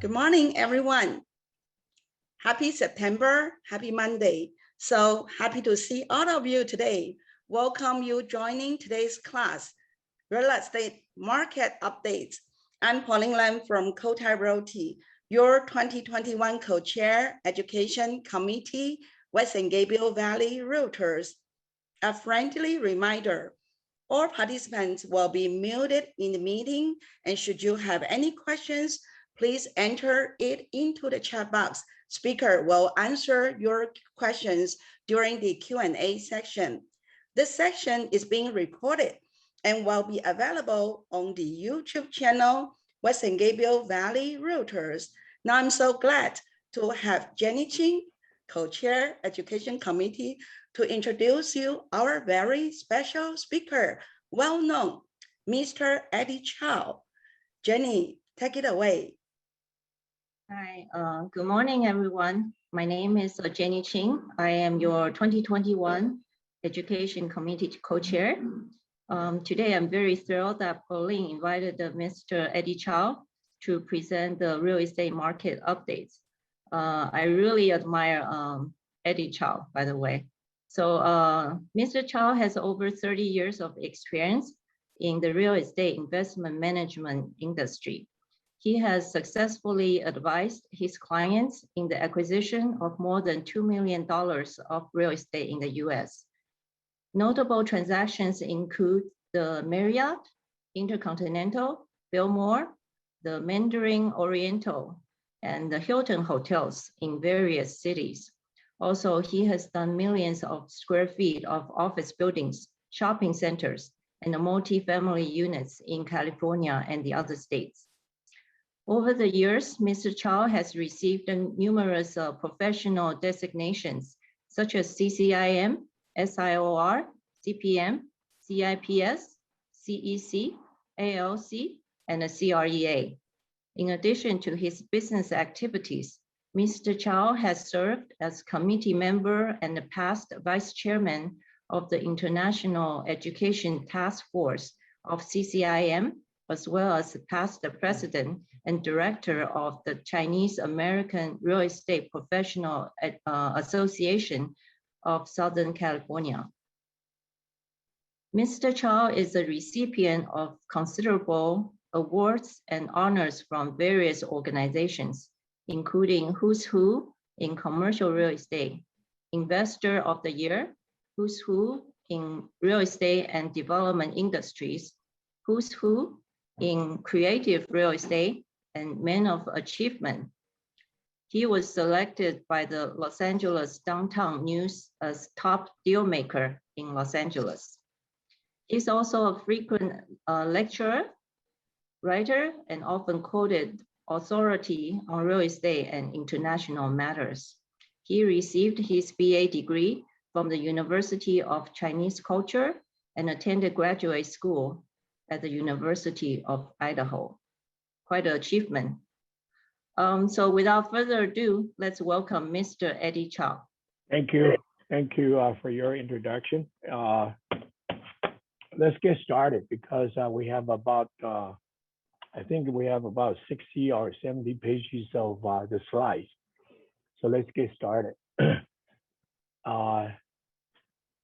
Good morning, everyone. Happy September, happy Monday. So happy to see all of you today. Welcome you joining today's class, Real Estate Market Updates. I'm Pauline Lam from Cotai Realty, your 2021 Co-Chair Education Committee, West and Gabriel Valley Realtors. A friendly reminder, all participants will be muted in the meeting, and should you have any questions, please enter it into the chat box. Speaker will answer your questions during the Q&A section. This section is being recorded and will be available on the YouTube channel, West and Gabriel Valley Realtors. Now I'm so glad to have Jenny Ching, Co-Chair Education Committee, to introduce you our very special speaker, well-known Mr. Eddie Chow. Jenny, take it away. Hi, good morning, everyone. My name is Jenny Ching. I am your 2021 Education Committee Co-Chair. Today, I'm very thrilled that Pauline invited Mr. Eddie Chow to present the real estate market updates. I really admire Eddie Chow, by the way. So Mr. Chow has over 30 years of experience in the real estate investment management industry. He has successfully advised his clients in the acquisition of more than $2 million of real estate in the US. Notable transactions include the Marriott, Intercontinental, Billmore, the Mandarin Oriental, and the Hilton hotels in various cities. Also, he has done millions of square feet of office buildings, shopping centers, and the multifamily units in California and the other states. Over the years, Mr. Chow has received numerous professional designations, such as CCIM, SIOR, CPM, CIPS, CEC, ALC, and the CREA. In addition to his business activities, Mr. Chow has served as committee member and the past vice chairman of the International Education Task Force of CCIM, as well as past president and director of the Chinese American Real Estate Professional Association of Southern California. Mr. Chow is a recipient of considerable awards and honors from various organizations, including Who's Who in Commercial Real Estate, Investor of the Year, Who's Who in Real Estate and Development Industries, Who's Who in Creative Real Estate, and Man of Achievement. He was selected by the Los Angeles Downtown News as top deal maker in Los Angeles. He's also a frequent lecturer, writer, and often quoted authority on real estate and international matters. He received his BA degree from the University of Chinese Culture and attended graduate school at the University of Idaho. Quite an achievement. So without further ado, let's welcome Mr. Eddie Chow. Thank you. Thank you for your introduction. Let's get started because we have about, I think we have about 60 or 70 pages of the slides. So let's get started.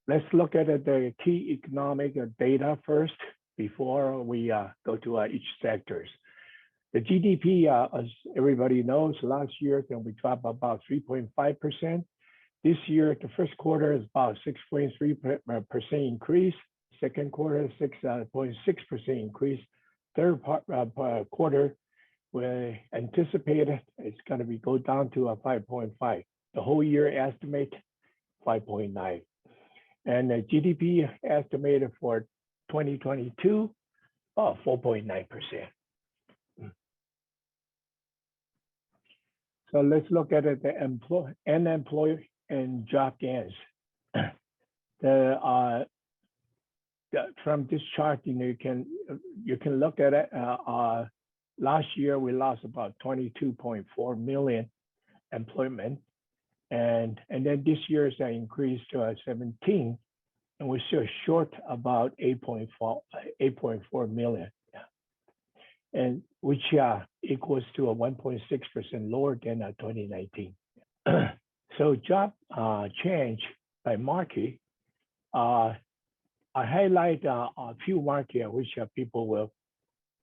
Let's look at the key economic data first before we go to each sectors. The GDP, as everybody knows, last year we dropped about 3.5%. This year, the first quarter is about 6.3% increase. Second quarter, 6.6% increase. Third quarter, we anticipate it's going to go down to a 5.5. The whole year estimate 5.9, and the GDP estimated for 2022, 4.9%. So let's look at it, the unemployed and job gains. From this chart, you can look at it. Last year we lost about 22.4 million employment, and then this year it's increased to 17, and we're still short about 8.4 million. and which equals to a 1.6% lower than 2019. So job change by market. I highlight a few markets which people will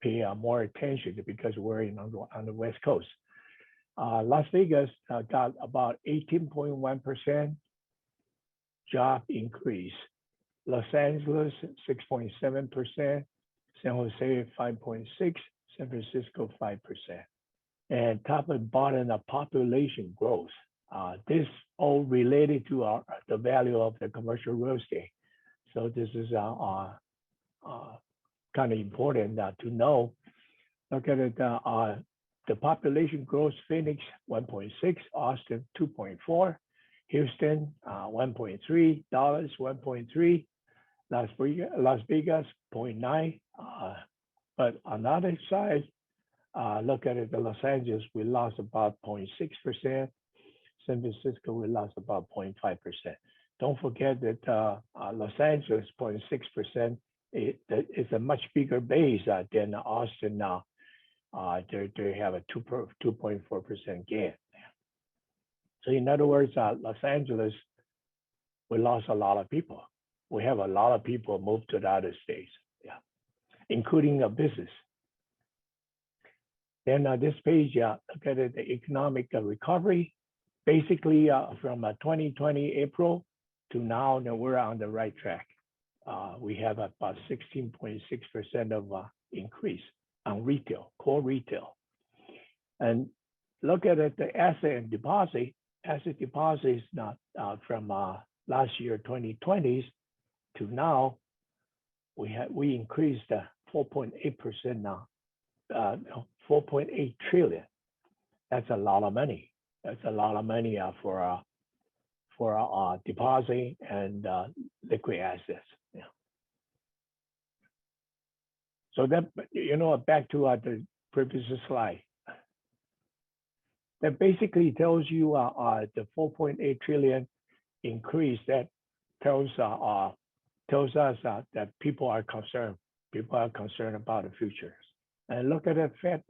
pay more attention to because we're on the West Coast. Las Vegas got about 18.1% job increase. Los Angeles 6.7%, San Jose 5.6%, San Francisco 5%. And top and bottom of population growth. This all related to the value of the commercial real estate. So this is kind of important to know. Look at it, the population growth: Phoenix 1.6, Austin 2.4, Houston 1.3, Dallas 1.3, Las Vegas 0.9. But on the other side, look at it, the Los Angeles, we lost about 0.6%. San Francisco, we lost about 0.5%. Don't forget that Los Angeles 0.6%. It's a much bigger base than Austin now. They have a 2.4% gain. So in other words, Los Angeles, we lost a lot of people. We have a lot of people moved to the other states, including a business. Then this page, look at it, the economic recovery. Basically, from 2020 April to now, we're on the right track. We have about 16.6% of increase on retail, core retail. And look at it, the asset and deposit. Asset deposits not from last year 2020s to now, we increased 4.8% now, 4.8 trillion. That's a lot of money. That's a lot of money for deposit and liquid assets. Yeah. So that, back to the previous slide. That basically tells you the 4.8 trillion increase. That tells us that people are concerned. People are concerned about the future. And look at the Fed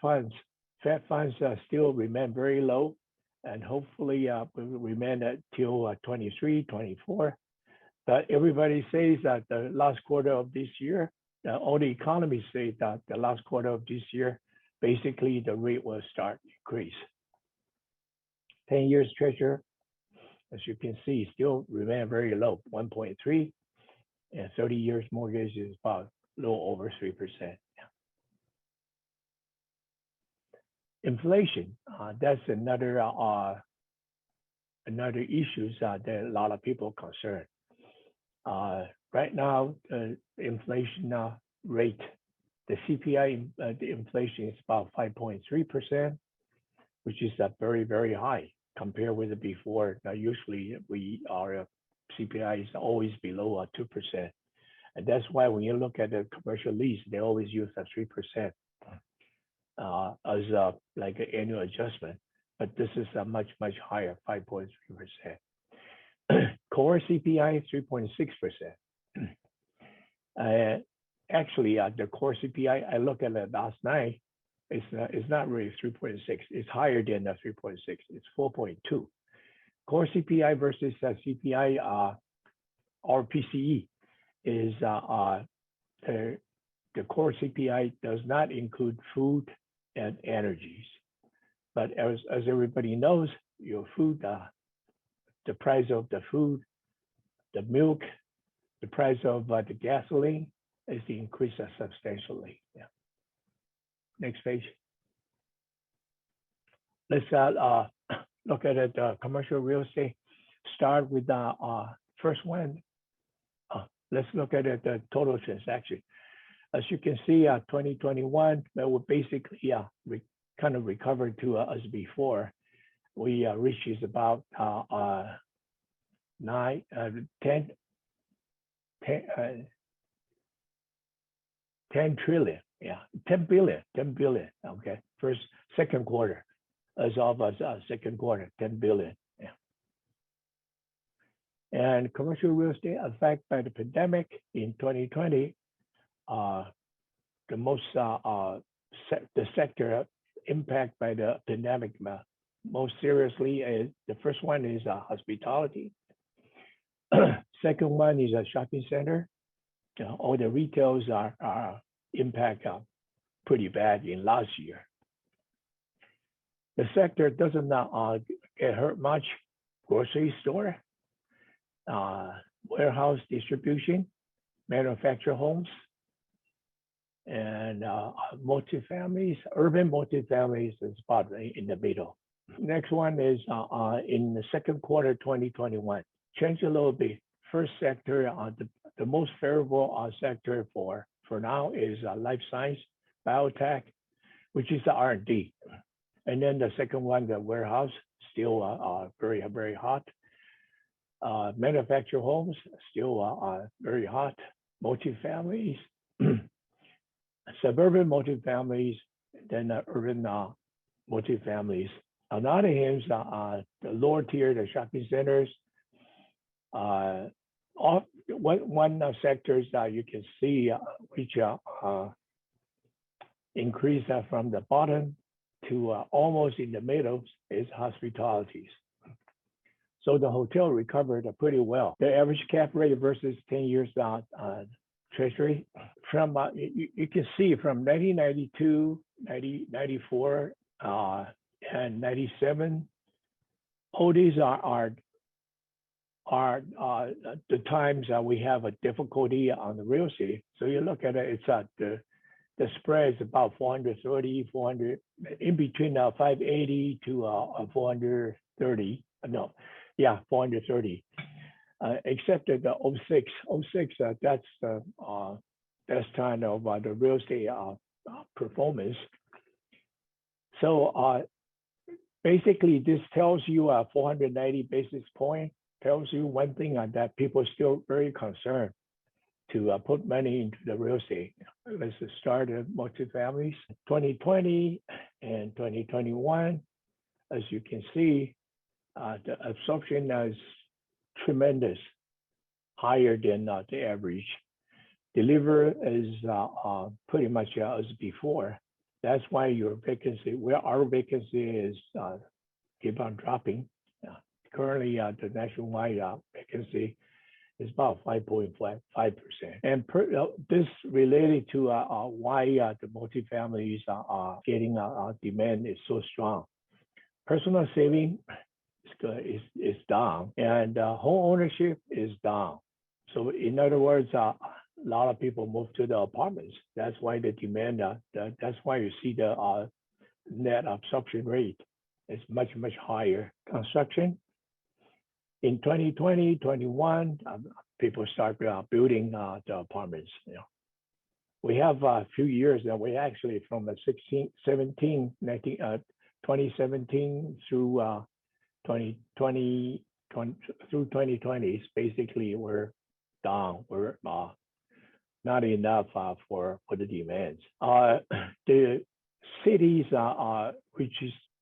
funds. Fed funds still remain very low, and hopefully will remain until 23, 24. But everybody says that the last quarter of this year, all the economists say that the last quarter of this year, basically the rate will start to increase. 10 years Treasury, as you can see, still remain very low, 1.3, and 30 years mortgage is about a little over 3%. Inflation, that's another issue that a lot of people are concerned. Right now, the inflation rate, the CPI, the inflation is about 5.3%, which is very, very high compared with it before. Now, usually our CPI is always below 2. And that's why when you look at the commercial lease, they always use 3%. As like an annual adjustment, but this is a much higher, 5.3%. Core CPI 3.6%. Actually, the core CPI I looked at it last night. It's not really 3.6. It's higher than the 3.6. It's 4.2. Core CPI versus CPI or PCE is the core CPI does not include food and energies. But as everybody knows, your food, the price of the food, the milk, the price of the gasoline is increased substantially. Yeah. Next page. Let's look at it, commercial real estate. Start with the first one. Let's look at it, the total transaction. As you can see, 2021, that will basically kind of recovered to as before. We reached about 10 trillion, 10 billion, okay, second quarter, as of second quarter, 10 billion, And commercial real estate affected by the pandemic in 2020, the most the sector impacted by the pandemic most seriously is the first one is hospitality. Second one is a shopping center. All the retails are impacted pretty bad in last year. The sector doesn't get hurt much. Grocery store, warehouse distribution, manufactured homes, and multifamilies. Urban multifamilies is about in the middle. Next one is in the second quarter 2021. Change a little bit. First sector, the most favorable sector for now is life science, biotech, which is the R&D. And then the second one, the warehouse, still very, very hot. Manufactured homes, still very hot. Multifamilies, suburban multifamilies, then urban multifamilies. On the other hand, the lower tier, the shopping centers, one sectors that you can see which increase from the bottom to almost in the middle is hospitalities. So the hotel recovered pretty well. The average cap rate versus 10 years Treasury, from you can see from 1992, 94, and 97, all these are the times that we have a difficulty on the real estate. So you look at it, it's the spread is about 430, 400, in between 580 to 430. No, yeah, 430. Except that the 06, that's the best time of the real estate performance. So basically, this tells you 490 basis point tells you one thing that people are still very concerned to put money into the real estate. Let's start at multifamilies. 2020 and 2021, as you can see, the absorption is tremendous, higher than the average. Deliver is pretty much as before. That's why your vacancy, our vacancy is keep on dropping. Currently, the nationwide vacancy is about 5.5%. And this related to why the multifamilies are getting demand is so strong. Personal saving is down, and home ownership is down. So in other words, a lot of people move to the apartments. That's why the demand, that's why you see the net absorption rate is much, much higher. Construction, in 2020, 21, people start building the apartments. We have a few years that we actually from the 2017 through 2020 through 2020, basically we're down. We're not enough for the demands. The cities which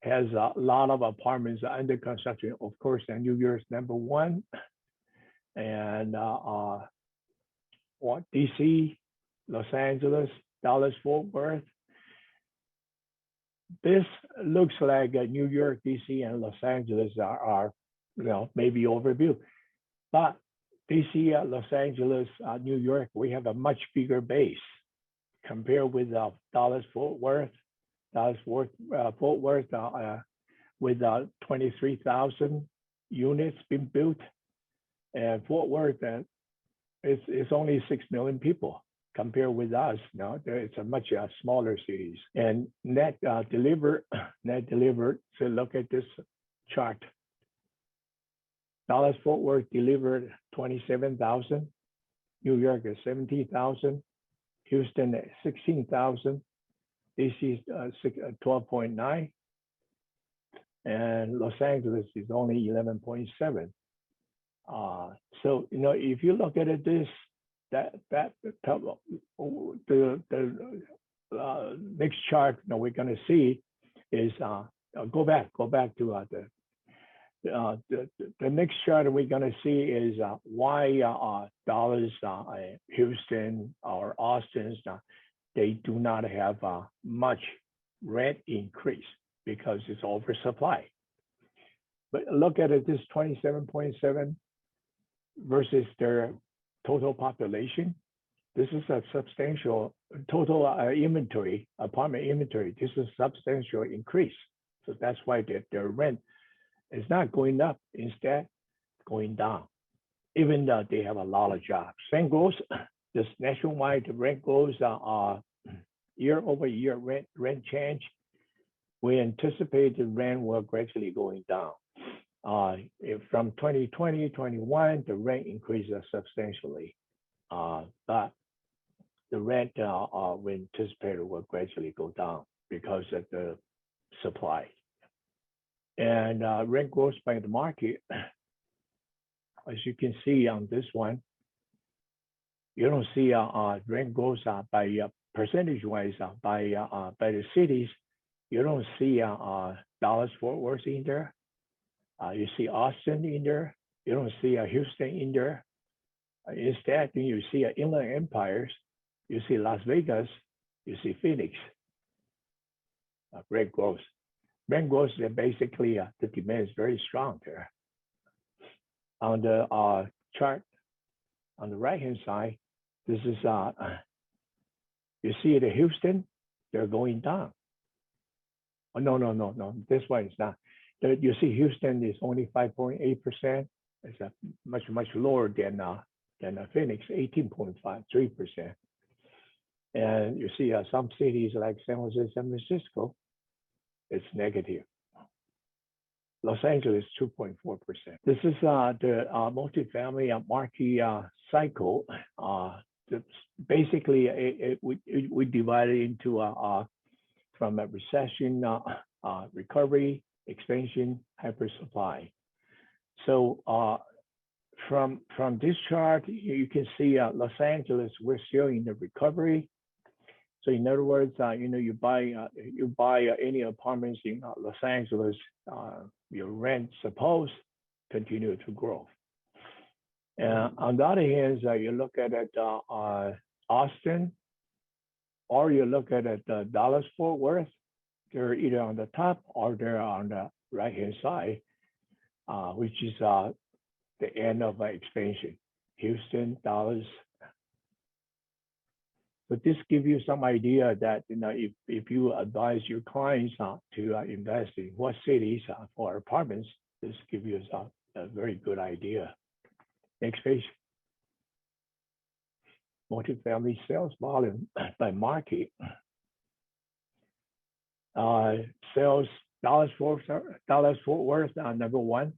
has a lot of apartments under construction. Of course, New York's #1, and DC, Los Angeles, Dallas-Fort Worth. This looks like New York, DC, and Los Angeles are maybe overview, but DC, Los Angeles, New York, we have a much bigger base compared with Dallas-Fort Worth. Fort Worth with 23,000 units being built, and Fort Worth it's only 6 million people compared with us. Now it's a much smaller cities. And net delivered. So look at this chart. Dallas-Fort Worth delivered 27,000. New York is 17,000. Houston 16,000. DC is 12.9, and Los Angeles is only 11.7. So if you look at it, the next chart that we're going to see is go back to the next chart we're going to see is why Dallas, Houston, or Austin they do not have much rent increase because it's oversupply. But look at it, this 27.7 versus their total population. This is a substantial total inventory, apartment inventory. This is a substantial increase. So that's why their rent is not going up, instead going down, even though they have a lot of jobs. Rent growth, this nationwide rent growth year over year rent change. We anticipate the rent will gradually going down. From 2020-21, the rent increases substantially, but the rent we anticipate will gradually go down because of the supply. And rent growth by the market, as you can see on this one, you don't see rent growth by percentage-wise by the cities. You don't see Dallas-Fort Worth in there. You see Austin in there. You don't see Houston in there. Instead, you see Inland Empires. You see Las Vegas. You see Phoenix. Rent growth. Rent growth is basically the demand is very strong there. On the chart on the right-hand side, this is you see the Houston, they're going down. Oh, no. This one is not. You see Houston is only 5.8%. It's a much lower than Phoenix, 18.53%. And you see some cities like San Jose, San Francisco, it's negative. Los Angeles, 2.4%. This is the multifamily market cycle. Basically, we divide it into from a recession, recovery, expansion, hypersupply. So from this chart, you can see Los Angeles, we're still in the recovery. So in other words, you buy any apartments in Los Angeles, your rent supposed continue to grow. On the other hand, you look at it, Austin, or you look at it, Dallas-Fort Worth. They're either on the top or they're on the right-hand side, which is the end of expansion. Houston, Dallas. But this gives you some idea that if you advise your clients to invest in what cities for apartments, this gives you a very good idea. Next page. Multifamily sales volume by market. Sales, Dallas-Fort Worth number one.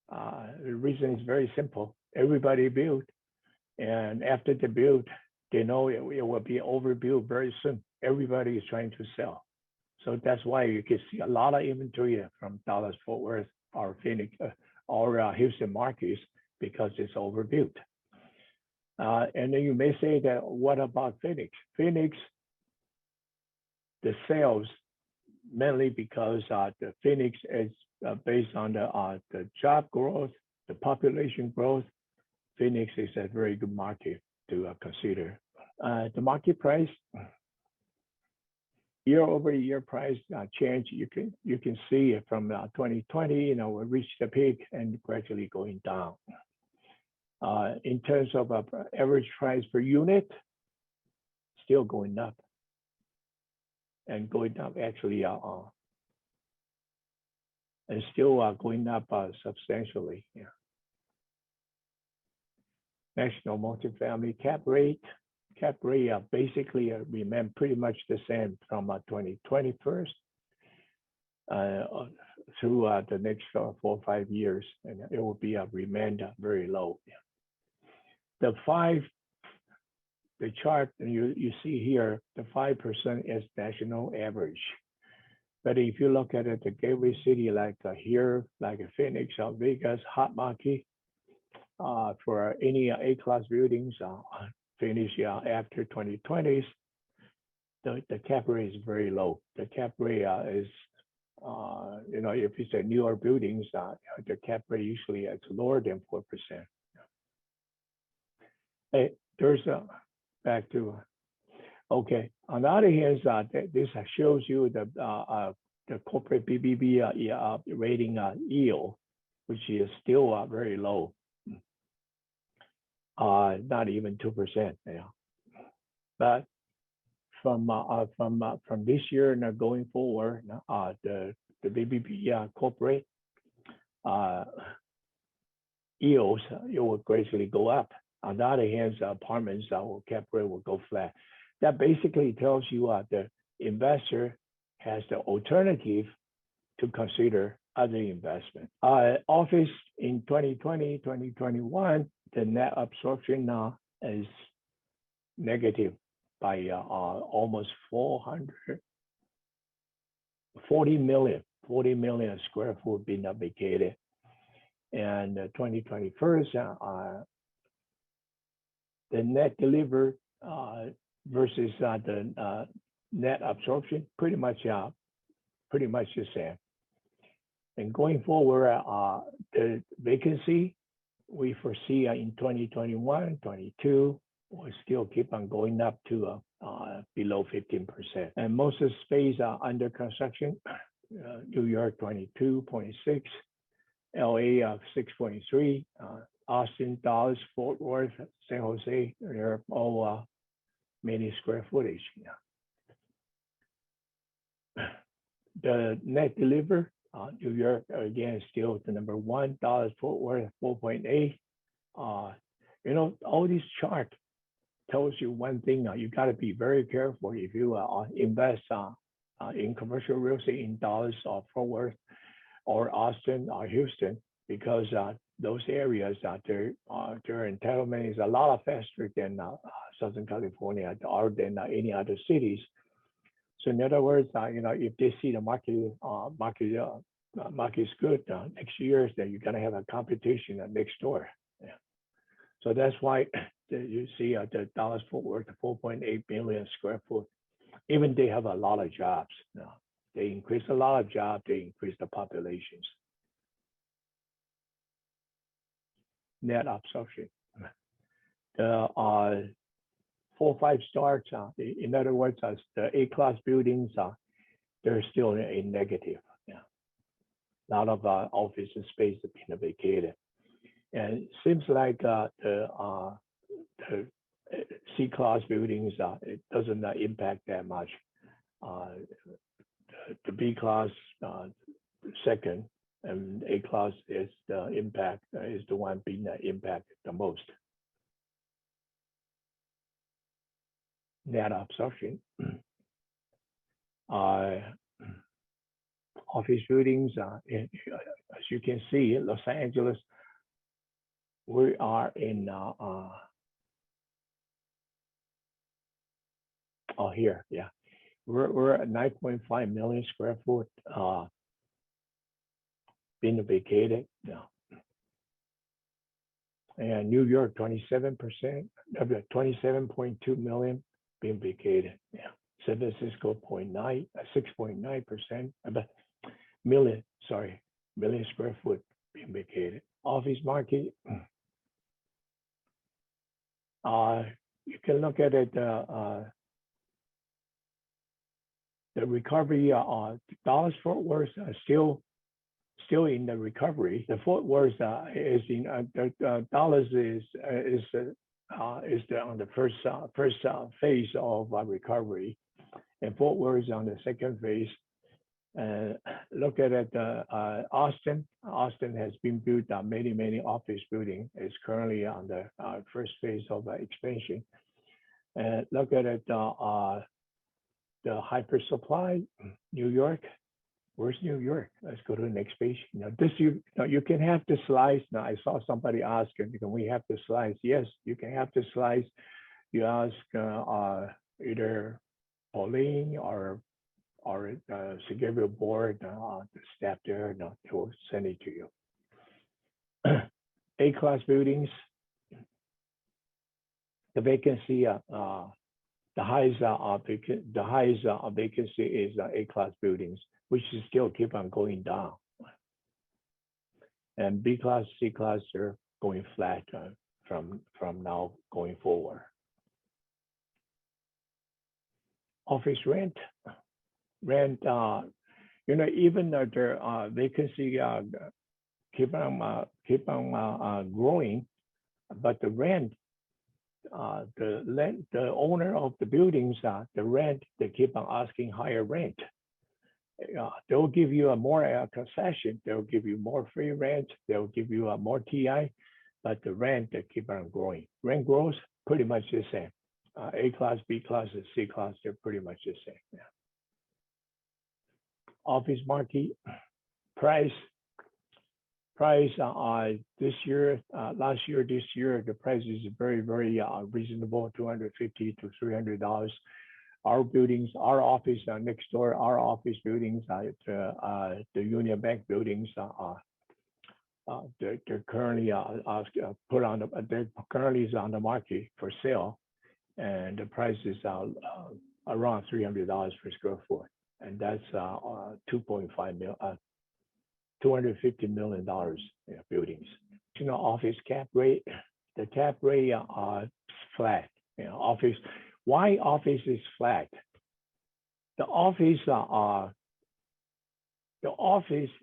The reason is very simple. Everybody built, and after they build, they know it will be overbuilt very soon. Everybody is trying to sell. So that's why you can see a lot of inventory from Dallas-Fort Worth or Phoenix or Houston markets because it's overbuilt. And then you may say that, what about Phoenix? Phoenix, the sales, mainly because the Phoenix is based on the job growth, the population growth. Phoenix is a very good market to consider. The market price, year-over-year price change, you can see it from 2020, we reached the peak and gradually going down. In terms of average price per unit, still going up, and going up actually, and still going up substantially. Yeah. National multifamily cap rate basically remain pretty much the same from 2020 first through the next 4 or 5 years, and it will be remained very low. The chart you see here, the 5% is national average. But if you look at it, the gateway city like here, like Phoenix, Vegas, hot market, for any A-class buildings, finish after 2020s, the cap rate is very low. The cap rate is, if it's a newer buildings, the cap rate usually is lower than 4%. Hey, there's back to Okay. On the other hand, this shows you the corporate BBB rating yield, which is still very low. Not even 2%. Yeah. But from this year and going forward, the BBB corporate yields it will gradually go up. On the other hand, apartments cap rate will go flat. That basically tells you the investor has the alternative to consider other investment. Office in 2020, 2021, the net absorption now is negative by almost 40 million square foot being vacated. And 2021, the net delivered versus the net absorption pretty much the same. And going forward, the vacancy we foresee in 2021, 22 will still keep on going up to below 15%. And most of the space are under construction. New York 22.6, LA 6.3, Austin, Dallas, Fort Worth, San Jose, they're all many square footage. The net delivered, New York again still the number one, Dallas, Fort Worth 4.8. All these charts tells you one thing. You got to be very careful if you invest in commercial real estate in Dallas or Fort Worth or Austin or Houston, because those areas their entitlement is a lot faster than Southern California or than any other cities. So in other words, if they see the market is good next year, then you're gonna have a competition next door. Yeah. So that's why you see the Dallas Fort Worth 4.8 million square foot. Even they have a lot of jobs. They increase a lot of jobs. They increase the populations. Net absorption. The 4-5 stars. In other words, the A-class buildings they're still in negative. Yeah. A lot of office space has been vacated, and it seems like the C-class buildings it doesn't impact that much. The B-class second, and A-class is the impact is the one being impacted the most. Net absorption. Office buildings, as you can see, in Los Angeles, we are in here, yeah. We're at 9.5 million square foot being vacated now. And New York, 27%, 27.2 million being vacated. Yeah. San Francisco, 6.9%, million square foot being vacated. Office market, you can look at it, the recovery, Dallas Fort Worth still in the recovery. The Fort Worth is in Dallas is on the first phase of recovery, and Fort Worth is on the second phase. Look at it, Austin. Austin has been built many office buildings. It's currently on the first phase of expansion. And look at it, the hyper supply, New York. Where's New York? Let's go to the next page. You can have the slides. Now I saw somebody asking, can we have the slides? Yes, you can have the slides. You ask either Pauline or secretary board, the staff there, they will send it to you. A-class buildings, the vacancy, the highest vacancy is A-class buildings, which is still keep on going down. And B-class, C-class are going flat from now going forward. office rent, even their vacancy keep on growing, but the rent, the owner of the buildings, the rent, they keep on asking higher rent. They'll give you a more concession. They'll give you more free rent. They'll give you more TI, but the rent they keep on growing. Rent grows pretty much the same. A class, B class, and C class, they're pretty much the same. Yeah. Office market price this year, last year, this year, the price is very, very reasonable, $250 to $300. Our buildings, our office next door, our office buildings, the Union Bank buildings, they're currently they're currently on the market for sale, and the price is around $300 per square foot, and that's $250 million buildings. Office cap rate, the cap rate is flat. Office. Why office is flat? The office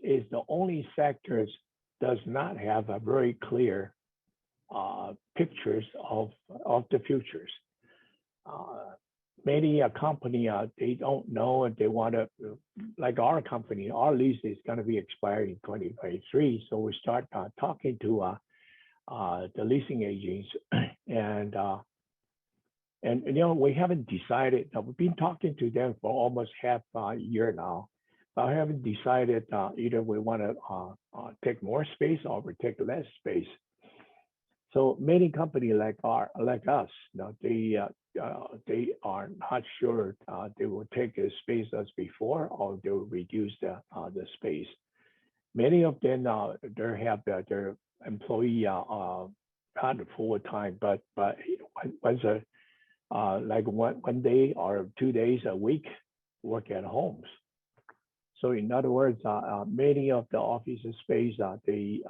is the only sector does not have a very clear pictures of the futures. Many company they don't know, and they want to, like our company, our lease is going to be expired in 2023. So we start talking to the leasing agents, and we haven't decided. We've been talking to them for almost half a year now, but I haven't decided either we want to take more space or we take less space. So many companies like us, they are not sure they will take the space as before, or they will reduce the space. Many of them they have their employee not full time, but once like one day or 2 days a week work at homes. So in other words, many of the office space they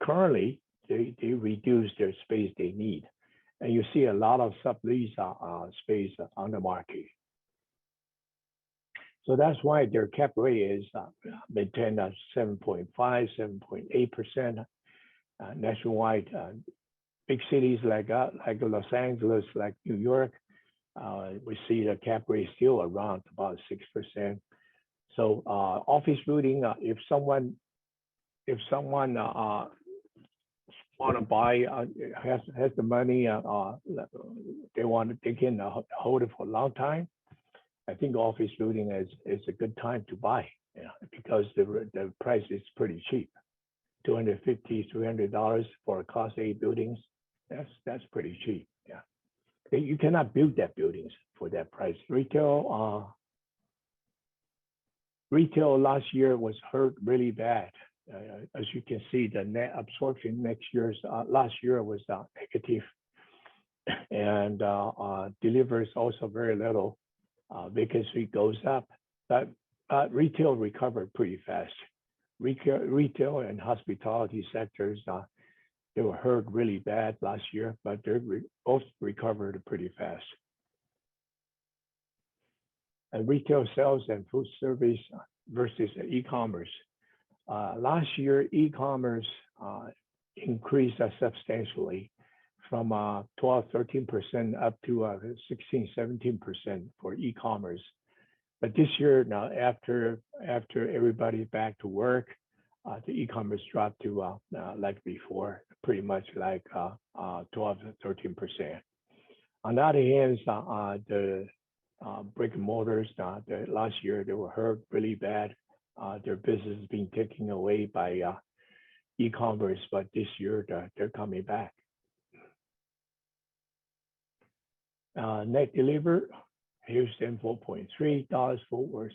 currently they reduce their space they need, and you see a lot of sublease space on the market. So that's why their cap rate is maintained at 7.5, 7.8% nationwide. Big cities like Los Angeles, like New York, we see the cap rate still around about 6%. So office building, if someone want to buy, has the money, they can hold it for a long time. I think office building is a good time to buy, because the price is pretty cheap. $250, $300 for Class A buildings. That's pretty cheap. Yeah, you cannot build that buildings for that price. Retail last year was hurt really bad. As you can see, the net absorption last year was negative, and delivers also very little. Vacancy goes up, but retail recovered pretty fast. Retail and hospitality sectors, they were hurt really bad last year, but they both recovered pretty fast. And retail sales and food service versus e-commerce. Last year, e-commerce increased substantially from 12-13% up to 16-17% for e-commerce. But this year, now after everybody back to work, the e-commerce dropped to like before, pretty much like 12-13%. On the other hand, the brick and mortars, last year they were hurt really bad. Their business is being taken away by e-commerce, but this year they're coming back. Net delivered, Houston 4.3, Dallas Fort Worth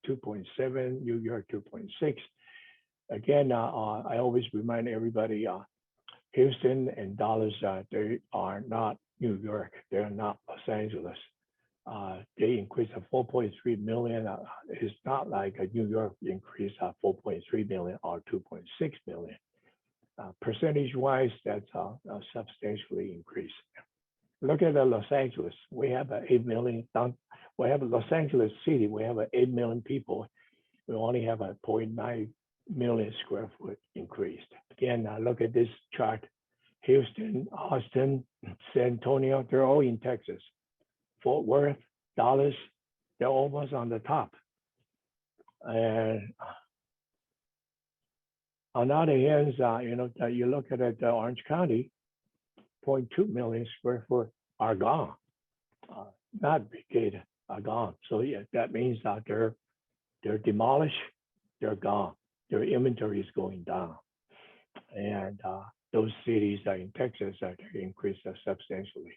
2.7, New York 2.6. Again, I always remind everybody, Houston and Dallas, they are not New York. They are not Los Angeles. They increased to 4.3 million. It's not like a New York increase of 4.3 million or 2.6 million. Percentage-wise, that's substantially increased. Look at Los Angeles. We have 8 million. we have Los Angeles City, we have 8 million people. We only have a 0.9 million square foot increased. Again, look at this chart. Houston, Austin, San Antonio, they're all in Texas. Fort Worth, Dallas, they're almost on the top. And on the other hand, you look at it, Orange County, 0.2 million square foot are gone, not vacated, are gone. So yeah, that means that they're demolished, they're gone. Their inventory is going down. And those cities in Texas are increased substantially.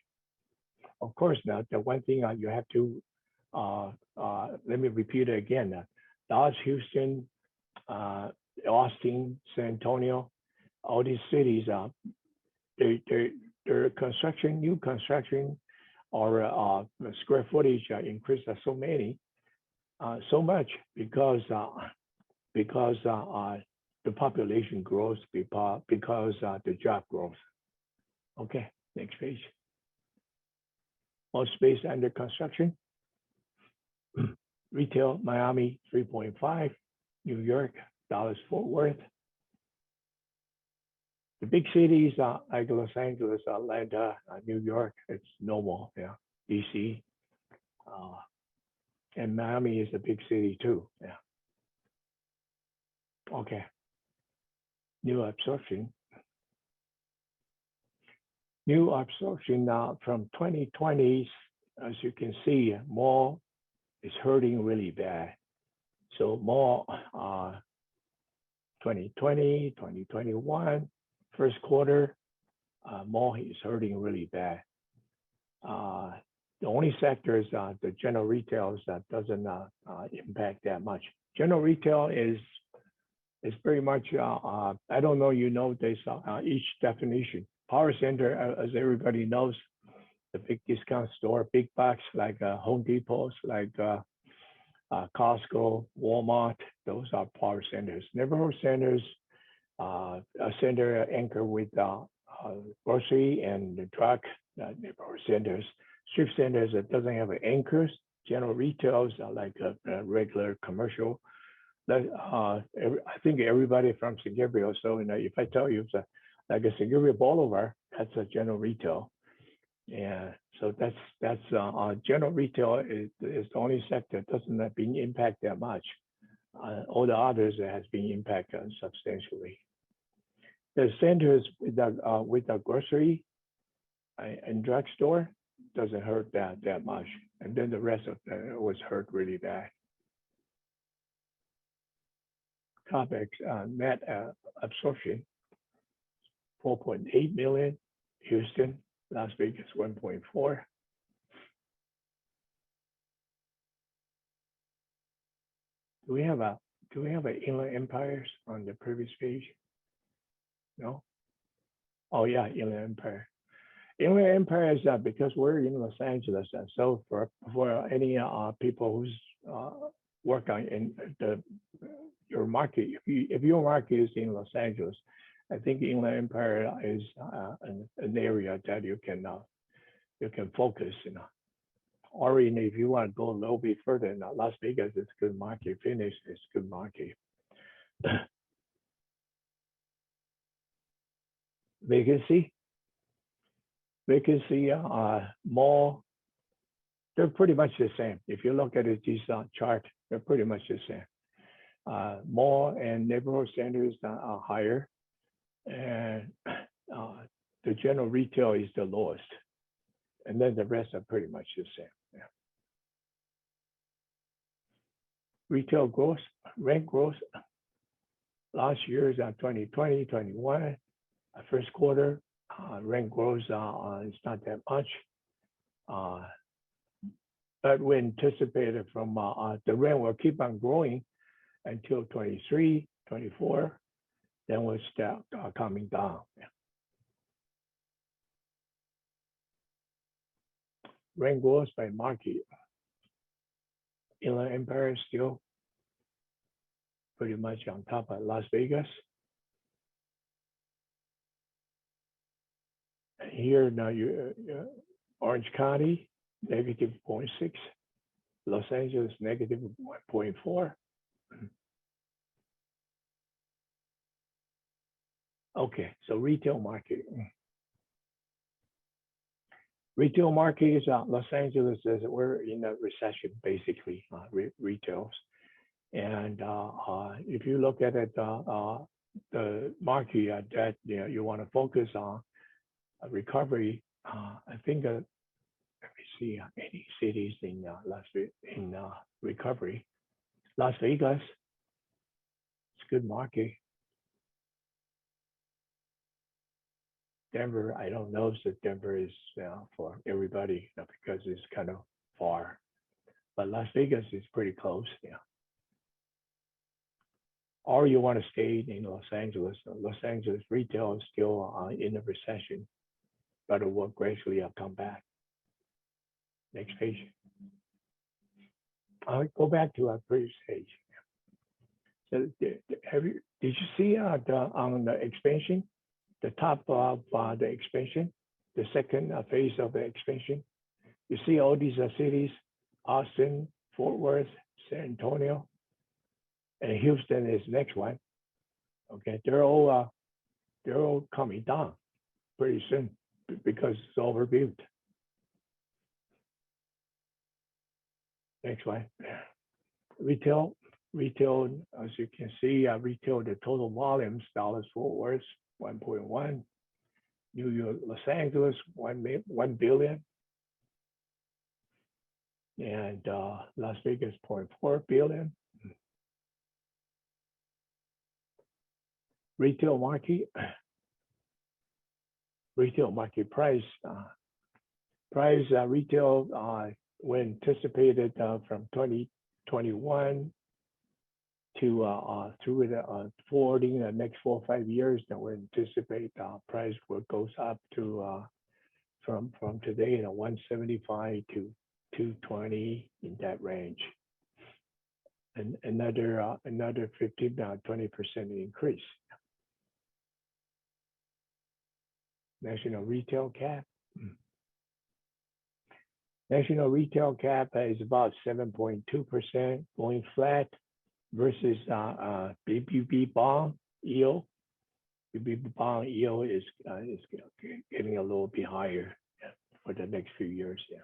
Of course, now the one thing you have to, let me repeat it again, Dallas, Houston, Austin, San Antonio, all these cities, their construction, new construction, or square footage increased so much because the population grows, because the job growth. Okay, next page. More space under construction. Retail, Miami, 3.5, New York, Dallas, Fort Worth. The big cities like Los Angeles, Atlanta, New York, it's normal, yeah. DC, and Miami is a big city too, yeah. Okay. New absorption. New absorption from 2020, as you can see, mall is hurting really bad. So mall 2020, 2021, first quarter, mall is hurting really bad. The only sector is the general retail that doesn't impact that much. General retail is very much, I don't know, this each definition. Power center, as everybody knows, the big discount store, big box like Home Depots, like Costco, Walmart, those are power centers. Neighborhood centers, a center anchor with grocery and the drug neighborhood centers. Strip centers that doesn't have anchors. General retails are like a regular commercial. I think everybody from San Gabriel, so if I tell you it's like a San Gabriel Boulevard, that's a general retail. Yeah, so that's general retail is the only sector that doesn't being impacted that much. All the others has been impacted substantially. The centers with the grocery and drugstore doesn't hurt that much, and then the rest of it was hurt really bad. Topics, net absorption, 4.8 million, Houston, Las Vegas, 1.4. Do we have Inland Empires on the previous page? No? Oh yeah, Inland Empire. Inland Empire is because we're in Los Angeles, and so for any people who's work on in your market, if your market is in Los Angeles, I think Inland Empire is an area that you can focus. Or if you want to go a little bit further, Las Vegas is a good market. Phoenix is a good market. Vacancy, mall, they're pretty much the same. If you look at this chart, they're pretty much the same. Mall and neighborhood centers are higher, and the general retail is the lowest, and then the rest are pretty much the same. Yeah. Retail growth, rent growth. Last year is 2020, 21, first quarter, rent growth is not that much. But we anticipated from the rent will keep on growing until 23, 24, then we'll start coming down. Yeah. Rent growth by market. Inland Empire is still pretty much on top of Las Vegas. And here now Orange County, -0.6. Los Angeles negative 1.4. Okay, so retail market. Retail market is Los Angeles, we're in a recession, basically, retails. And if you look at it, the market that you want to focus on recovery, I think let me see any cities in recovery. Las Vegas, it's a good market. Denver, I don't know if Denver is for everybody because it's kind of far, but Las Vegas is pretty close. Yeah. Or you want to stay in Los Angeles. Los Angeles retail is still in a recession, but it will gradually come back. Next page. I'll go back to our previous page. So did you see on the expansion, the top of the expansion, the second phase of the expansion? You see all these cities: Austin, Fort Worth, San Antonio, and Houston is next one. Okay, they're all coming down pretty soon because it's overbuilt. Next one. Retail, as you can see, retail, the total volumes, Dallas Fort Worth, 1.1. New York, Los Angeles, 1 billion. And Las Vegas, 0.4 billion. Retail market price. Retail when anticipated from 2021 to through the forwarding the next 4 or 5 years, that we anticipate price will goes up to from today 175 to 220 in that range, and another 15-20% increase. National retail cap. National retail cap is about 7.2%, going flat versus BBB bond yield. BBB bond yield is getting a little bit higher for the next few years. Yeah.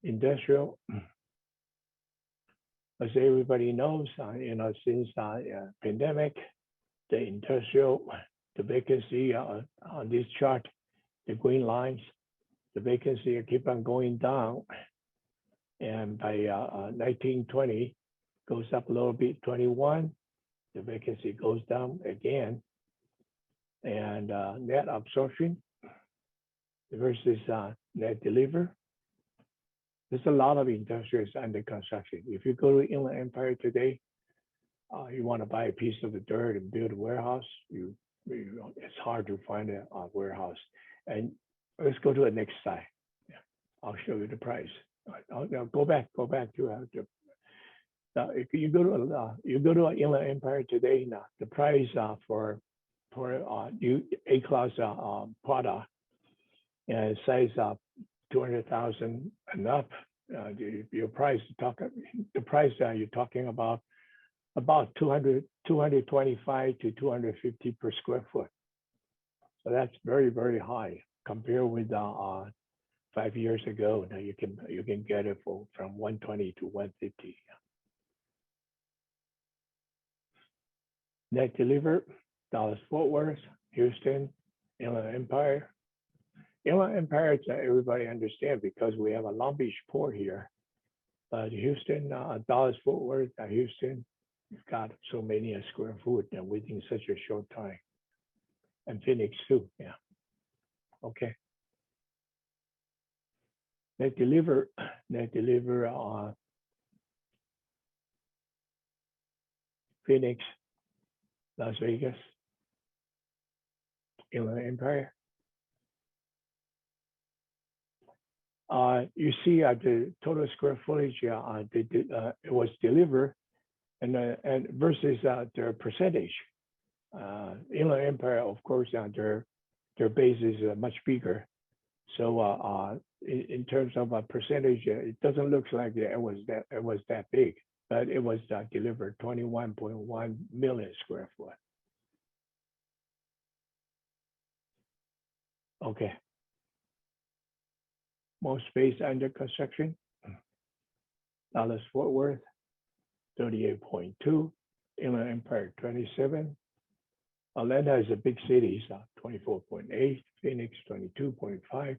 Industrial, as everybody knows, since pandemic, the industrial, the vacancy on this chart, the green lines, the vacancy keep on going down, and by 1920 goes up a little bit. 21, the vacancy goes down again, and net absorption versus net deliver. There's a lot of industrials under construction. If you go to Inland Empire today, you want to buy a piece of the dirt and build a warehouse, it's hard to find a warehouse. And let's go to the next slide. Yeah, I'll show you the price. Now go back to if you go to Inland Empire today. Now the price for new A-class product and size 200,000 and up, your price the price you're talking about 225 to 250 per square foot. So that's very, very high compared with 5 years ago. Now you can get it from 120 to 150. Net deliver, Dallas Fort Worth, Houston, Inland Empire. Inland Empire, everybody understand because we have a Long Beach port here. But Houston, Dallas Fort Worth, Houston, you've got so many square foot and within such a short time. And Phoenix too, yeah. Okay. Net deliver Phoenix, Las Vegas, Inland Empire. You see the total square footage it was delivered, and versus their percentage. Inland Empire, of course, their base is much bigger, so in terms of a percentage, it doesn't look like it was that big, but it was delivered 21.1 million square foot. Okay. Most space under construction, Dallas Fort Worth, 38.2, Inland Empire, 27. Atlanta is a big city, 24.8, Phoenix, 22.5.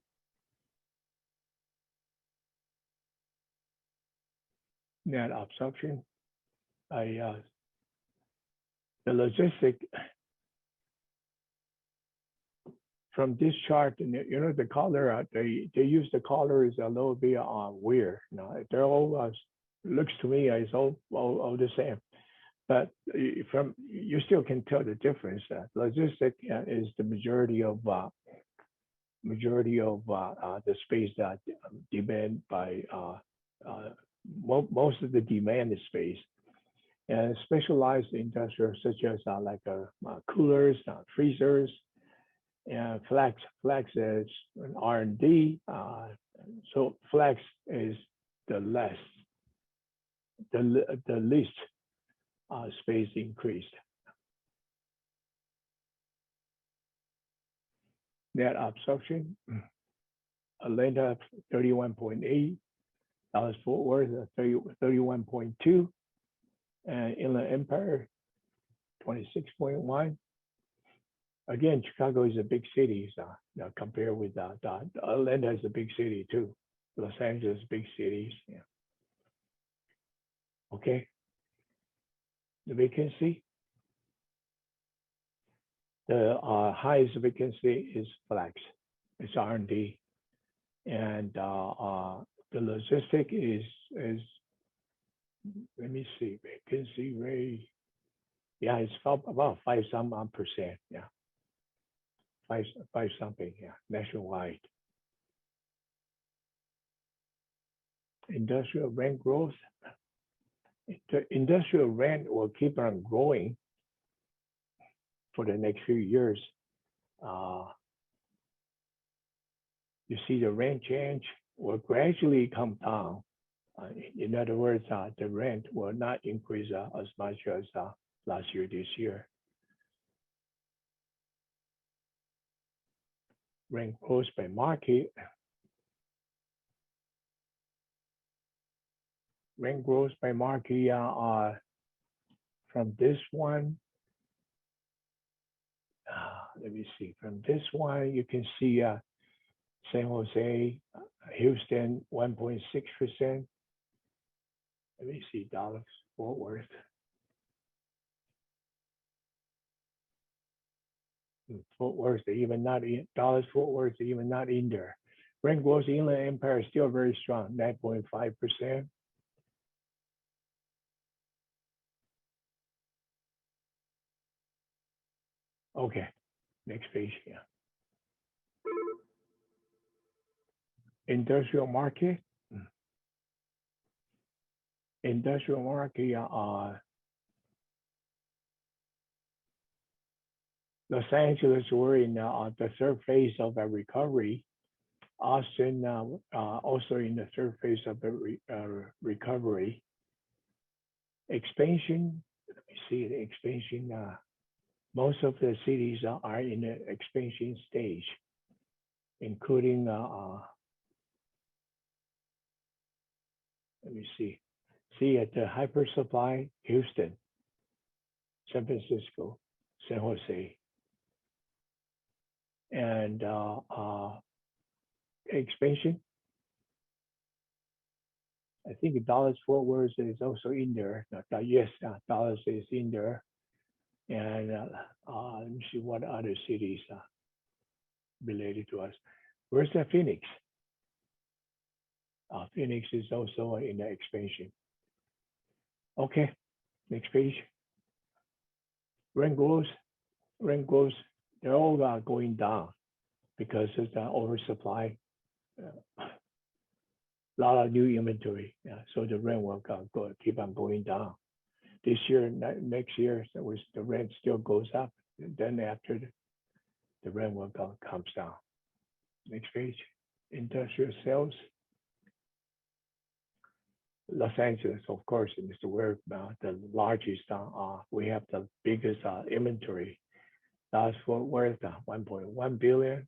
Net absorption. The logistic from this chart, the color, they use the colors a little bit weird. They're all looks to me as all the same, but you still can tell the difference. Logistic is the majority of the space that demand by most of the demand is space, and specialized industrial such as like coolers, freezers, and flex is an R&D. So flex is the least space increased. Net absorption, Atlanta 31.8, Dallas Fort Worth 31.2, and Inland Empire 26.1. Again, Chicago is a big city, so compared with Atlanta is a big city too. Los Angeles, big cities. Yeah. Okay. The vacancy. The highest vacancy is flex. It's R&D, and the logistic is let me see, vacancy rate. Yeah, it's about 5% Yeah. Five something, yeah, nationwide. Industrial rent growth. The industrial rent will keep on growing for the next few years. You see the rent change will gradually come down. In other words, the rent will not increase as much as last year, this year. Rent growth by market. Rent growth by market from this one. Let me see. From this one, you can see San Jose, Houston, 1.6%. Let me see, Dallas Fort Worth. Fort Worth, even not in Dallas Fort Worth, even not in there. Rent growth Inland Empire is still very strong, 9.5%. Okay, next page here. Industrial market. Industrial market Los Angeles, we're in the third phase of a recovery. Austin also in the third phase of a recovery. Expansion, let me see the expansion. Most of the cities are in the expansion stage, including, let me see. See at the hyper supply, Houston, San Francisco, San Jose. And expansion. I think Dallas Fort Worth is also in there. Yes, Dallas is in there. And let me see what other cities related to us. Where's the Phoenix? Phoenix is also in the expansion. Okay, next page. Rent growth, they're all going down because of the oversupply. A lot of new inventory, so the rent will keep on going down. This year, next year, the rent still goes up. And then after the rent will comes down. Next page. industrial sales. Los Angeles, of course, is where the largest, we have the biggest inventory. That's worth 1.1 billion.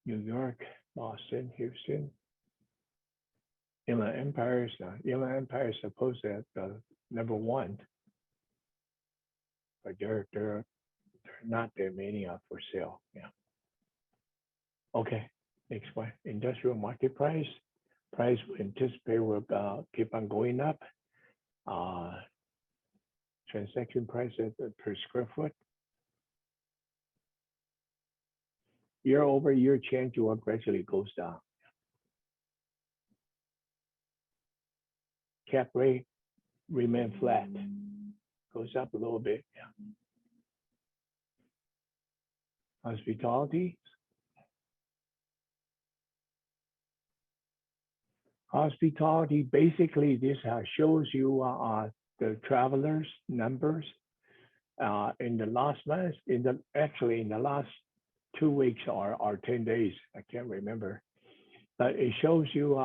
New York, Boston, Houston. Inland Empire is supposed to have number one, but they're not that many for sale. Yeah. Okay, next one. Industrial market price. Price we anticipate will keep on going up. Transaction price per square foot. Year-over-year change will gradually goes down. Cap rate remain flat. Goes up a little bit. Yeah. Hospitality. Hospitality, basically this shows you the travelers numbers in the last month, actually in the last 2 weeks or 10 days, I can't remember. But it shows you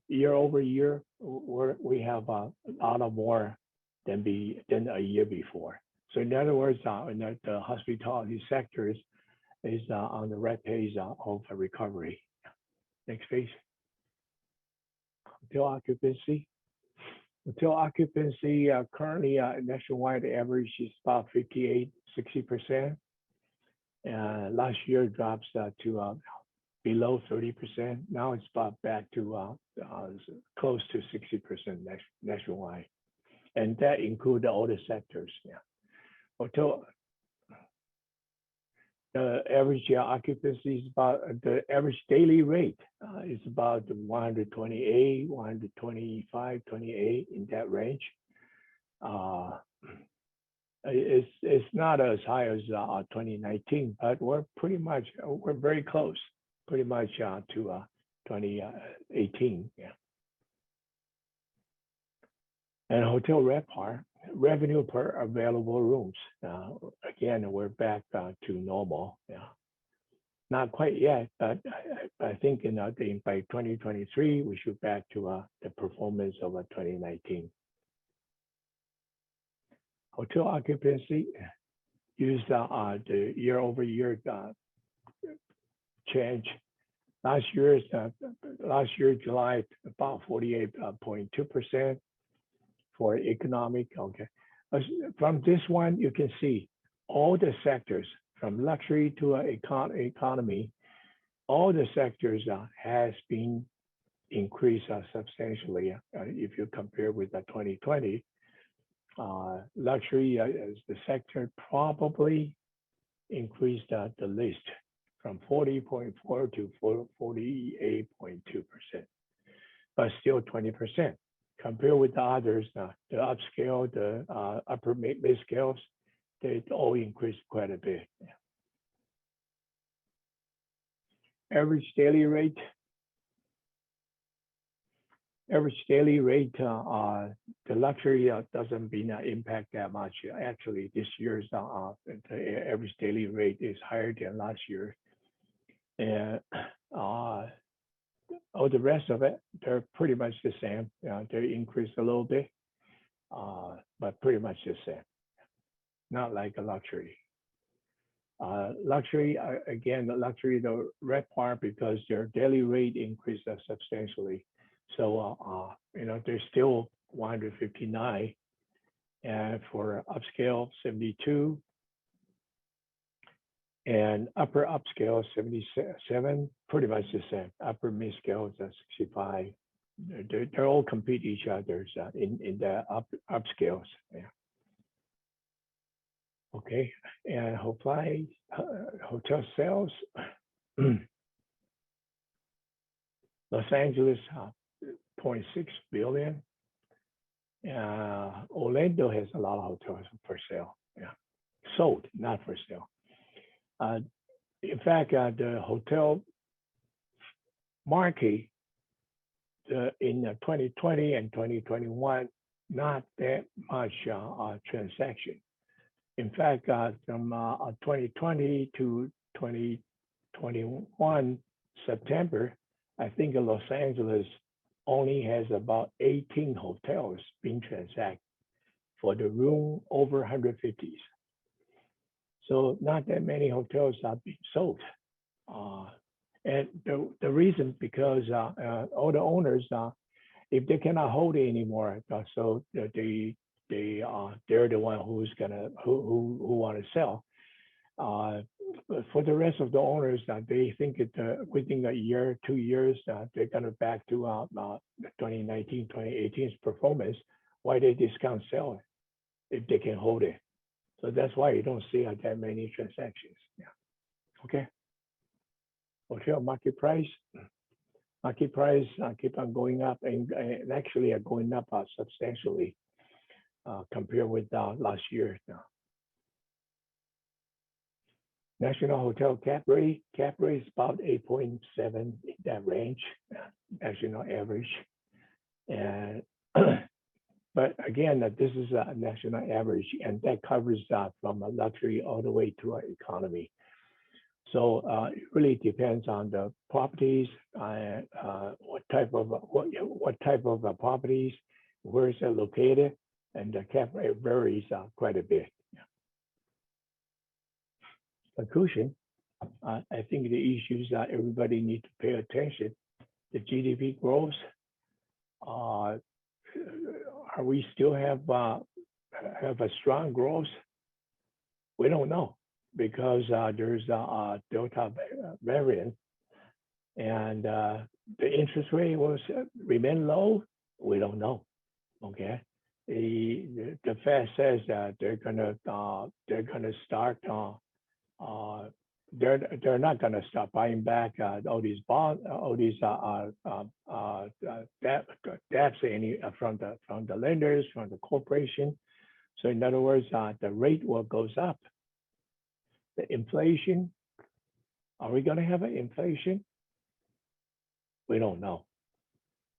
year over year, we have a lot of more than a year before. So in other words, in the hospitality sector is on the red page of recovery. Next page. Hotel occupancy. Hotel occupancy currently nationwide average is about 58-60%. Last year drops to below 30%. Now it's about back to close to 60% nationwide, and that includes all the sectors. Yeah. Hotel. The average occupancy is about the average daily rate is about 128, 125, 28 in that range. It's not as high as 2019, but we're very close, pretty much to 2018. Yeah. And hotel RevPar, revenue per available rooms. Again, we're back to normal. Yeah, not quite yet, but I think by 2023 we should back to the performance of 2019. Hotel occupancy, use the year-over-year change. Last year July about 48.2%. For economic, okay. From this one, you can see all the sectors from luxury to economy, all the sectors has been increased substantially. If you compare with 2020, luxury as the sector probably increased the least from 40.4 to 48.2%, but still 20%. Compare with the others, the upscale, the upper mid-scales, they all increased quite a bit. Yeah. Average daily rate. The luxury doesn't been impact that much. Actually, this year's the average daily rate is higher than last year. And all the rest of it, they're pretty much the same. They increased a little bit, but pretty much the same. Not like a luxury. Luxury, again, the RevPar, because their daily rate increased substantially. So, they're still 159, and for upscale, 72. And upper upscale 77, pretty much the same. Upper mid scale is 65. They're all compete each other in the upscales. Yeah. Okay, and hotel sales. Los Angeles 0.6 billion. Orlando has a lot of hotels for sale. Yeah, sold, not for sale. In fact, the hotel market in 2020 and 2021, not that much transaction. In fact, from 2020 to 2021, September, I think Los Angeles only has about 18 hotels being transacted for the room over 150s. So not that many hotels are being sold. And the reason because all the owners, if they cannot hold it anymore, so they're the one who want to sell. For the rest of the owners, they think that within a year, 2 years, they're gonna back to 2019, 2018's performance. Why they discount sell it if they can hold it? So that's why you don't see that many transactions. Yeah. Okay. Hotel market price. Market price keep on going up and actually are going up substantially compared with last year. National hotel cap rate is about 8.7 in that range, national average. And but again, this is a national average, and that covers from a luxury all the way to an economy. So it really depends on the properties, what type of properties, where is it located, and the cap rate varies quite a bit. Conclusion, I think the issues that everybody needs to pay attention. The GDP growth. Are we still have a strong growth? We don't know because there's a Delta variant, and the interest rate will remain low. We don't know. Okay, the Fed says that they're gonna start. They're not going to stop buying back all these bonds, all these debts from the lenders, from the corporation. So in other words, the rate will goes up. The inflation, are we going to have an inflation? We don't know.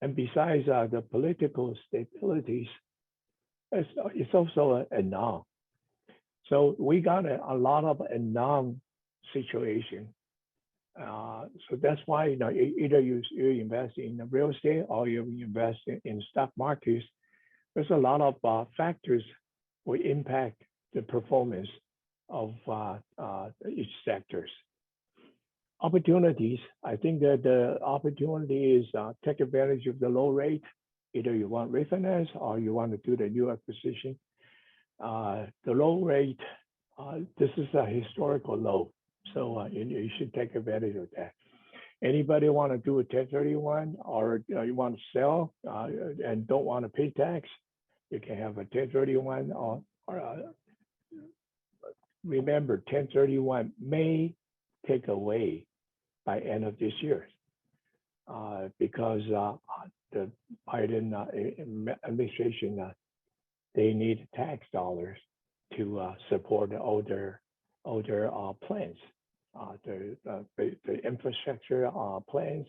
And besides the political stabilities, it's also a unknown. So we got a lot of unknown situation. So that's why either you invest in real estate or you invest in stock markets. There's a lot of factors will impact the performance of each sectors. Opportunities. I think that the opportunity is take advantage of the low rate. Either you want refinance or you want to do the new acquisition. The low rate, this is a historical low, so you should take advantage of that. Anybody want to do a 1031 or you want to sell and don't want to pay tax, you can have a 1031 or remember 1031 may take away by end of this year because the Biden administration they need tax dollars to support the older plans, the infrastructure plans,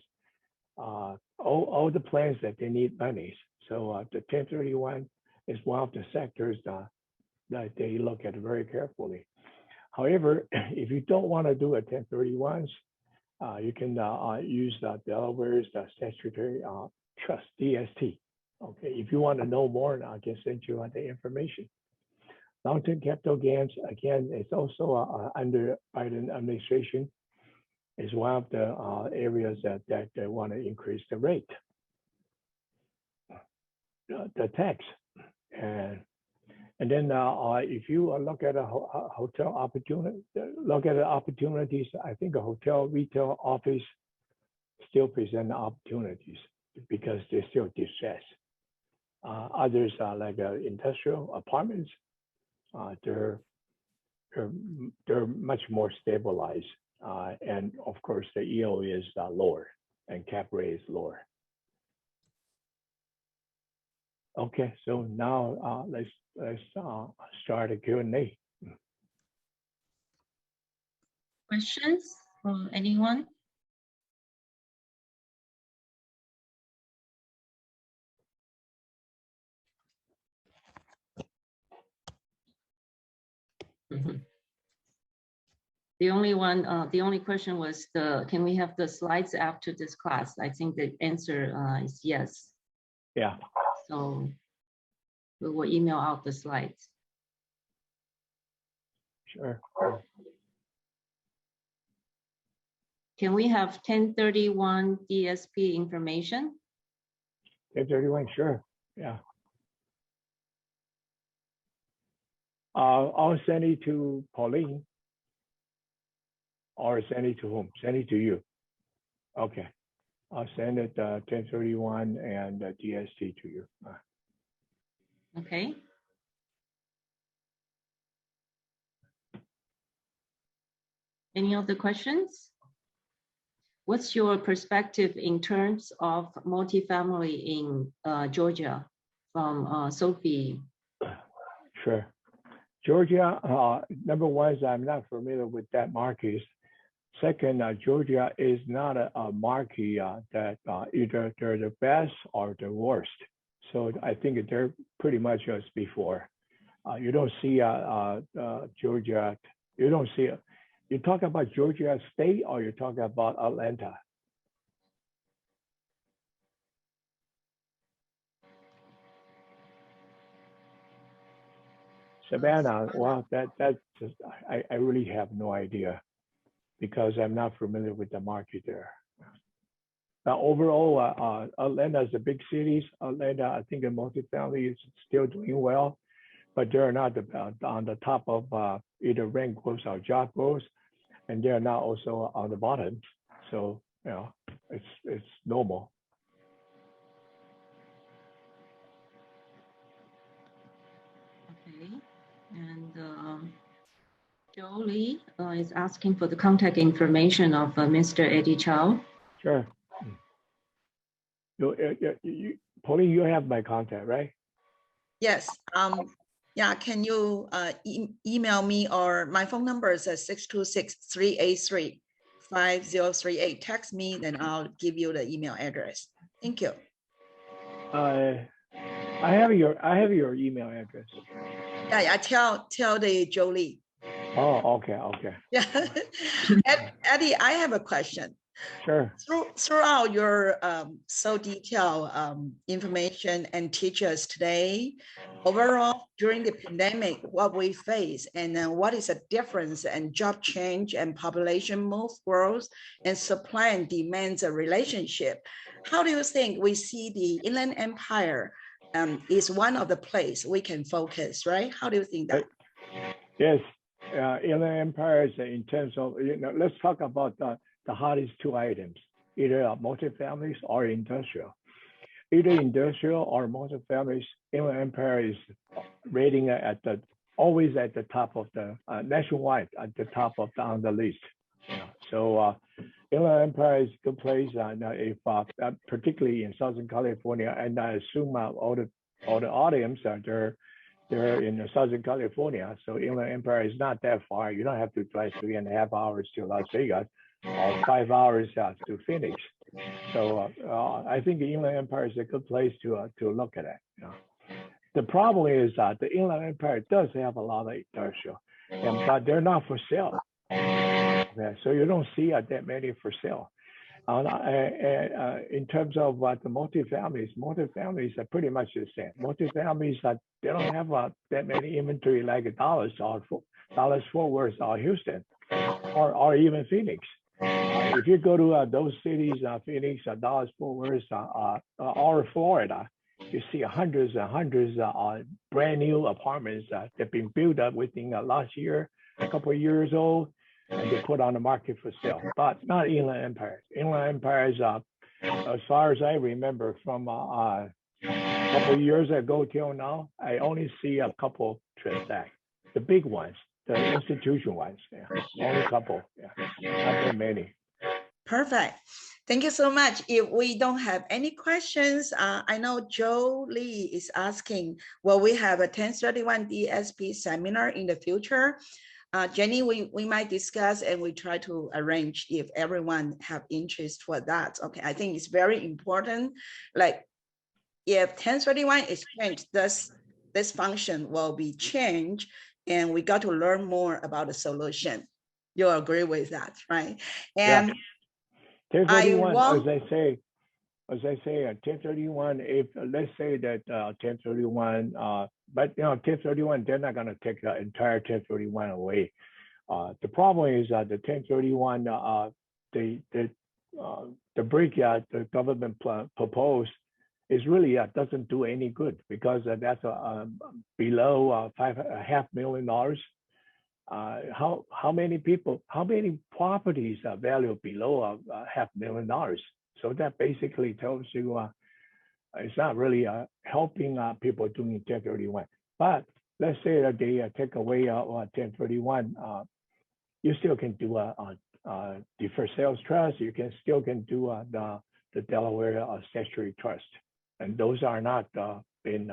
all the plans that they need monies. So the 1031 is one of the sectors that they look at very carefully. However, if you don't want to do a 1031s, you can use Delaware's statutory trust, DST. Okay, if you want to know more, I can send you the information. Long-term capital gains, again, it's also under Biden administration, is one of the areas that they want to increase the rate. The tax. And then if you look at a hotel opportunity, look at the opportunities, I think a hotel, retail, office still present opportunities because they're still distressed. Others are like industrial apartments. They're much more stabilized, and of course the yield is lower and cap rate is lower. Okay, so now let's start a Q&A. Questions from anyone? The only question was can we have the slides after this class? I think the answer is yes. Yeah. So we will email out the slides. Sure. Can we have 1031 DSP information? 1031, sure. Yeah. I'll send it to Pauline. Or send it to whom? Send it to you. Okay. I'll send it 1031 and DST to you. Okay. Any other questions? What's your perspective in terms of multifamily in Georgia from Sophie? Sure. Georgia, number one is I'm not familiar with that market. Second, Georgia is not a market that either they're the best or the worst. So I think they're pretty much as before. You don't see Georgia, you don't see, you talk about Georgia State or you're talking about Atlanta? Savannah, well, that's just, I really have no idea because I'm not familiar with the market there. Now, overall, Atlanta is a big city. Atlanta, I think in multifamily is still doing well, but they're not on the top of either rent growth or job growth, and they're not also on the bottom. So, you know, it's normal. Okay, and Jolie is asking for the contact information of Mr. Eddie Chow. Sure. Pauline, you have my contact, right? Yes. Yeah, can you email me, or my phone number is 626-383-5038. Text me, then I'll give you the email address. Thank you. I have your email address. Yeah, tell the Jolie. Oh, okay. Yeah. Eddie, I have a question. Sure. Throughout your so detailed information and teachers today, overall during the pandemic, what we face, and then what is the difference in job change and population move growth and supply and demand relationship? How do you think we see the Inland Empire is one of the place we can focus, right? How do you think that? Yes, Inland Empire is in terms of, let's talk about the hottest two items, either multifamilies or industrial. Either industrial or multifamilies, Inland Empire is rating always at the top of the nationwide, at the top of on the list. So Inland Empire is a good place, if particularly in Southern California, and I assume all the audience they're in Southern California, so Inland Empire is not that far. You don't have to drive 3.5 hours to Las Vegas or 5 hours to Phoenix. So I think the Inland Empire is a good place to look at it. The problem is that the Inland Empire does have a lot of industrial, but they're not for sale. Okay, so you don't see that many for sale. In terms of the multifamilies are pretty much the same. Multifamilies, they don't have that many inventory like Dallas Fort Worth or Houston or even Phoenix. If you go to those cities, Phoenix, Dallas Fort Worth, or Florida, you see hundreds and hundreds of brand new apartments that have been built up within last year, a couple of years old, and they put on the market for sale, but not Inland Empire. Inland Empire is, as far as I remember, from a couple of years ago till now, I only see a couple transactions. The big ones, the institution ones, only a couple, not that many. Perfect. Thank you so much. If we don't have any questions, I know Joe Lee is asking, will we have a 1031 DSP seminar in the future? Jenny, we might discuss and we try to arrange if everyone have interest for that. Okay, I think it's very important. Like if 1031 is changed, this function will be changed and we got to learn more about the solution. You agree with that, right? Yeah. And 1031, want- as I say, 1031, if let's say that 1031, but 1031, they're not going to take the entire 1031 away. The problem is that the 1031, the break the government proposed is really doesn't do any good, because that's below $500,000. How many people, how many properties are valued below $500,000? So that basically tells you it's not really helping people doing 1031. But let's say that they take away 1031, you still can do a deferred sales trust. You can still do the Delaware statutory trust, and those are not been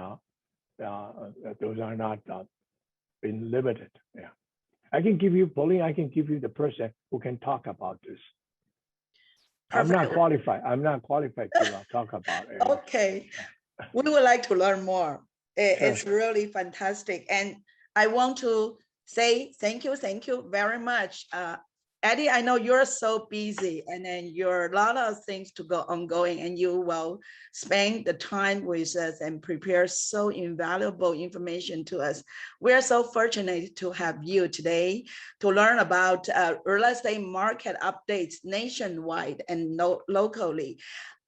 limited. Yeah, I can give you, Pauline, I can give you the person who can talk about this. Perfect. I'm not qualified to talk about it. Okay, we would like to learn more. It's really fantastic, and I want to say thank you very much. Eddie, I know you're so busy, and then you're a lot of things to go ongoing, and you will spend the time with us and prepare so invaluable information to us. We're so fortunate to have you today to learn about real estate market updates nationwide and locally.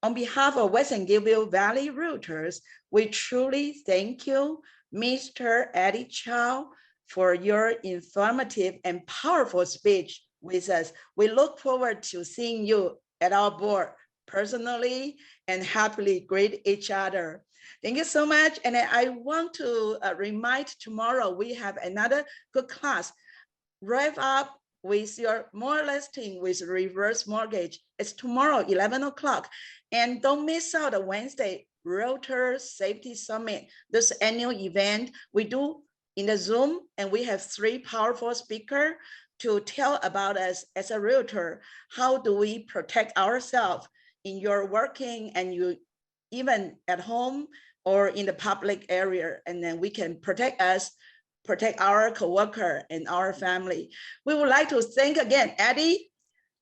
On behalf of Western Gilville Valley Realtors, we truly thank you, Mr. Eddie Chow, for your informative and powerful speech with us. We look forward to seeing you at our board personally and happily greet each other. Thank you so much. And I want to remind tomorrow we have another good class. Rev up with your more listing with reverse mortgage. It's tomorrow, 11 o'clock. And don't miss out the Wednesday Realtor Safety Summit, this annual event we do in the Zoom, and we have 3 powerful speakers to tell about us as a realtor. How do we protect ourselves in your working and you even at home or in the public area, and then we can protect us, protect our coworker and our family. We would like to thank again Eddie,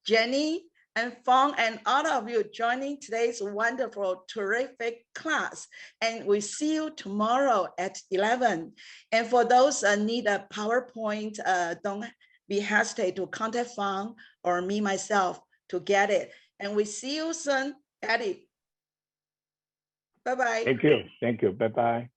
Jenny, and Fong, and all of you joining today's wonderful, terrific class. And we see you tomorrow at 11. And for those need a PowerPoint, don't be hesitate to contact Fong or me myself to get it. And we see you soon, Eddie. Bye-bye. Thank you. Bye-bye.